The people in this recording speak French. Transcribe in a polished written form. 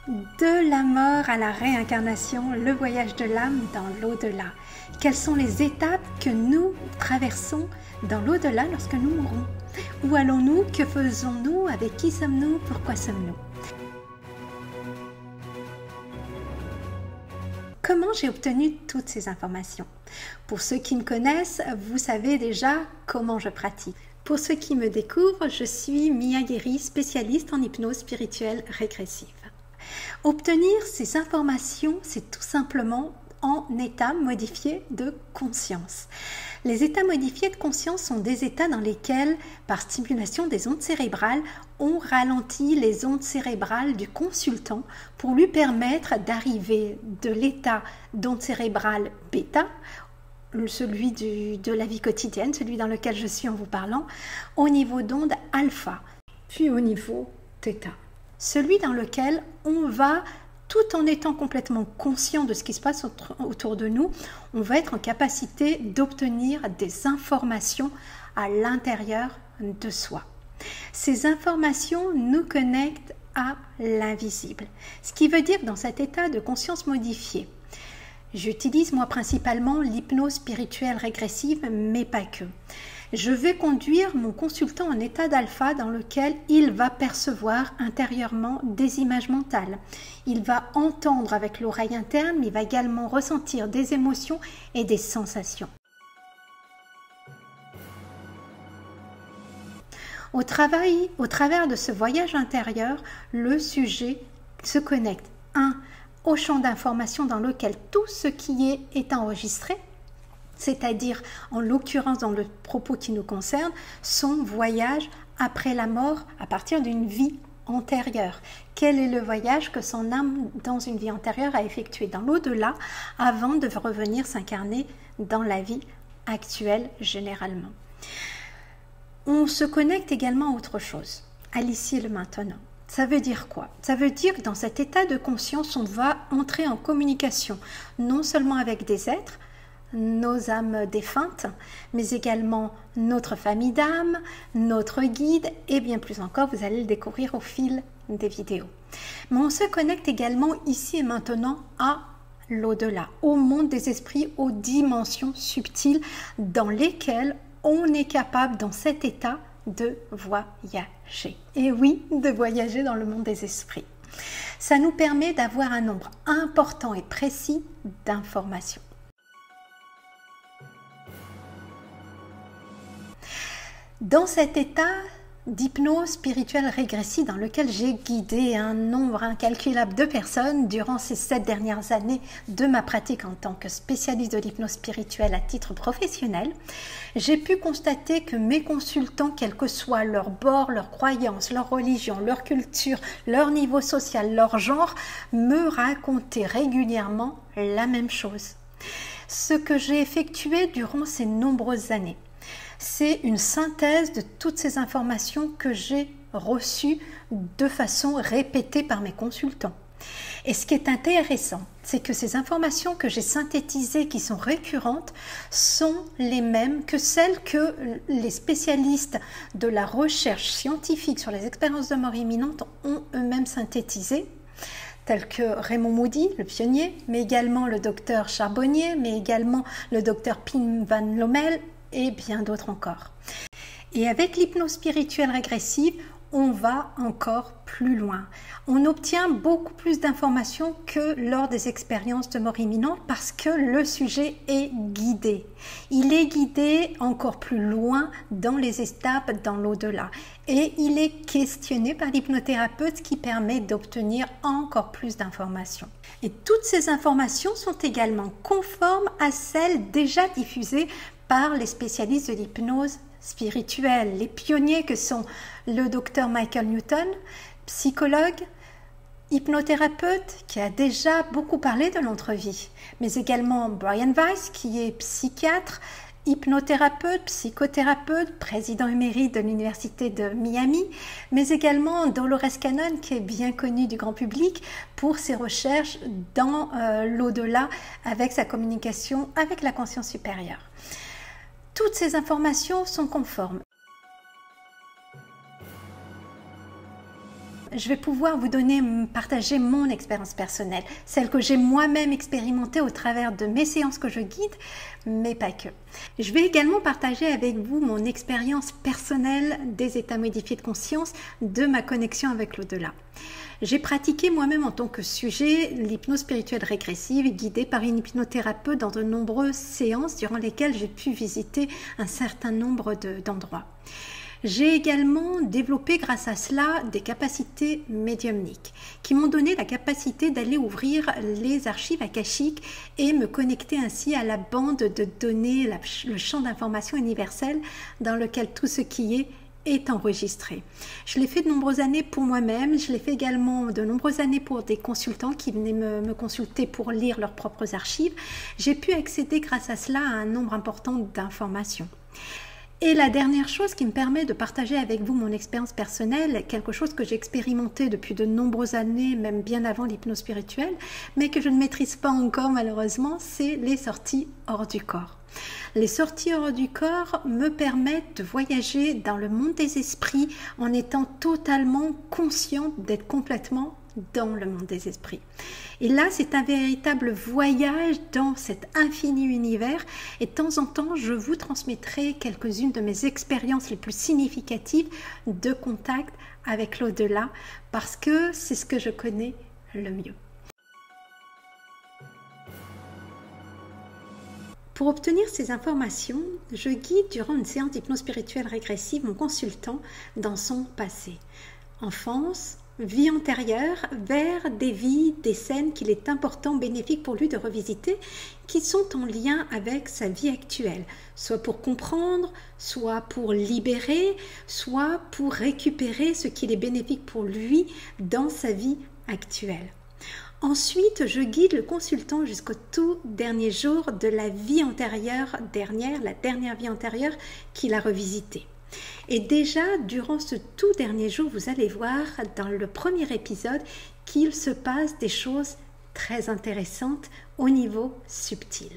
De la mort à la réincarnation, le voyage de l'âme dans l'au-delà. Quelles sont les étapes que nous traversons dans l'au-delà lorsque nous mourrons? Où allons-nous? Que faisons-nous? Avec qui sommes-nous? Pourquoi sommes-nous? Comment j'ai obtenu toutes ces informations? Pour ceux qui me connaissent, vous savez déjà comment je pratique. Pour ceux qui me découvrent, je suis Mia Guéry, spécialiste en hypnose spirituelle régressive. Obtenir ces informations, c'est tout simplement en état modifié de conscience. Les états modifiés de conscience sont des états dans lesquels, par stimulation des ondes cérébrales, on ralentit les ondes cérébrales du consultant pour lui permettre d'arriver de l'état d'onde cérébrale bêta, celui de la vie quotidienne, celui dans lequel je suis en vous parlant, au niveau d'onde alpha, puis au niveau θ. Celui dans lequel on va, tout en étant complètement conscient de ce qui se passe autour de nous, on va être en capacité d'obtenir des informations à l'intérieur de soi. Ces informations nous connectent à l'invisible. Ce qui veut dire que dans cet état de conscience modifié, j'utilise moi principalement l'hypnose spirituelle régressive, mais pas que. Je vais conduire mon consultant en état d'alpha dans lequel il va percevoir intérieurement des images mentales. Il va entendre avec l'oreille interne, mais il va également ressentir des émotions et des sensations. Au travers de ce voyage intérieur, le sujet se connecte au champ d'information dans lequel tout ce qui est enregistré, c'est-à-dire en l'occurrence dans le propos qui nous concerne, son voyage après la mort à partir d'une vie antérieure. Quel est le voyage que son âme dans une vie antérieure a effectué dans l'au-delà avant de revenir s'incarner dans la vie actuelle généralement. On se connecte également à autre chose, à l'ici et le maintenant. Ça veut dire quoi? Ça veut dire que dans cet état de conscience, on va entrer en communication, non seulement avec des êtres, nos âmes défuntes, mais également notre famille d'âmes, notre guide et bien plus encore, vous allez le découvrir au fil des vidéos. Mais on se connecte également ici et maintenant à l'au-delà, au monde des esprits, aux dimensions subtiles dans lesquelles on est capable dans cet état de voyager. Et oui, de voyager dans le monde des esprits. Ça nous permet d'avoir un nombre important et précis d'informations. Dans cet état d'hypnose spirituelle régressive dans lequel j'ai guidé un nombre incalculable de personnes durant ces 7 dernières années de ma pratique en tant que spécialiste de l'hypnose spirituelle à titre professionnel, j'ai pu constater que mes consultants, quel que soit leur bord, leur croyance, leur religion, leur culture, leur niveau social, leur genre, me racontaient régulièrement la même chose. Ce que j'ai effectué durant ces nombreuses années, c'est une synthèse de toutes ces informations que j'ai reçues de façon répétée par mes consultants. Et ce qui est intéressant, c'est que ces informations que j'ai synthétisées, qui sont récurrentes, sont les mêmes que celles que les spécialistes de la recherche scientifique sur les expériences de mort imminente ont eux-mêmes synthétisées, tels que Raymond Moody, le pionnier, mais également le docteur Charbonnier, mais également le docteur Pim van Lommel, et bien d'autres encore. Et avec l'hypnose spirituelle régressive, on va encore plus loin. On obtient beaucoup plus d'informations que lors des expériences de mort imminente parce que le sujet est guidé. Il est guidé encore plus loin dans les étapes dans l'au-delà. Et il est questionné par l'hypnothérapeute, ce qui permet d'obtenir encore plus d'informations. Et toutes ces informations sont également conformes à celles déjà diffusées par les spécialistes de l'hypnose spirituelle, les pionniers que sont le docteur Michael Newton, psychologue, hypnothérapeute qui a déjà beaucoup parlé de l'entre-vie, mais également Brian Weiss qui est psychiatre, hypnothérapeute, psychothérapeute, président émérite de l'université de Miami, mais également Dolores Cannon qui est bien connu du grand public pour ses recherches dans l'au-delà avec sa communication avec la conscience supérieure. Toutes ces informations sont conformes. je vais pouvoir vous partager mon expérience personnelle, celle que j'ai moi-même expérimentée au travers de mes séances que je guide, mais pas que. Je vais également partager avec vous mon expérience personnelle des états modifiés de conscience, de ma connexion avec l'au-delà. J'ai pratiqué moi-même en tant que sujet l'hypnose spirituelle régressive, guidée par une hypnothérapeute dans de nombreuses séances durant lesquelles j'ai pu visiter un certain nombre d'endroits. J'ai également développé grâce à cela des capacités médiumniques qui m'ont donné la capacité d'aller ouvrir les archives akashiques et me connecter ainsi à la bande de données, le champ d'information universel dans lequel tout ce qui est enregistré. Je l'ai fait de nombreuses années pour moi-même, je l'ai fait également de nombreuses années pour des consultants qui venaient me consulter pour lire leurs propres archives. J'ai pu accéder grâce à cela à un nombre important d'informations. Et la dernière chose qui me permet de partager avec vous mon expérience personnelle, quelque chose que j'ai expérimenté depuis de nombreuses années, même bien avant l'hypnose spirituelle, mais que je ne maîtrise pas encore malheureusement, c'est les sorties hors du corps. Les sorties hors du corps me permettent de voyager dans le monde des esprits en étant totalement consciente d'être complètement dans le monde des esprits. Et là, c'est un véritable voyage dans cet infini univers et de temps en temps, je vous transmettrai quelques-unes de mes expériences les plus significatives de contact avec l'au-delà parce que c'est ce que je connais le mieux. Pour obtenir ces informations, je guide durant une séance d'hypnose spirituelle régressive mon consultant dans son passé, enfance, vie antérieure, vers des vies, des scènes qu'il est important, bénéfique pour lui de revisiter, qui sont en lien avec sa vie actuelle, soit pour comprendre, soit pour libérer, soit pour récupérer ce qu'il est bénéfique pour lui dans sa vie actuelle. Ensuite, je guide le consultant jusqu'au tout dernier jour de la vie antérieure la dernière vie antérieure qu'il a revisitée. Et déjà, durant ce tout dernier jour, vous allez voir dans le premier épisode qu'il se passe des choses très intéressantes au niveau subtil.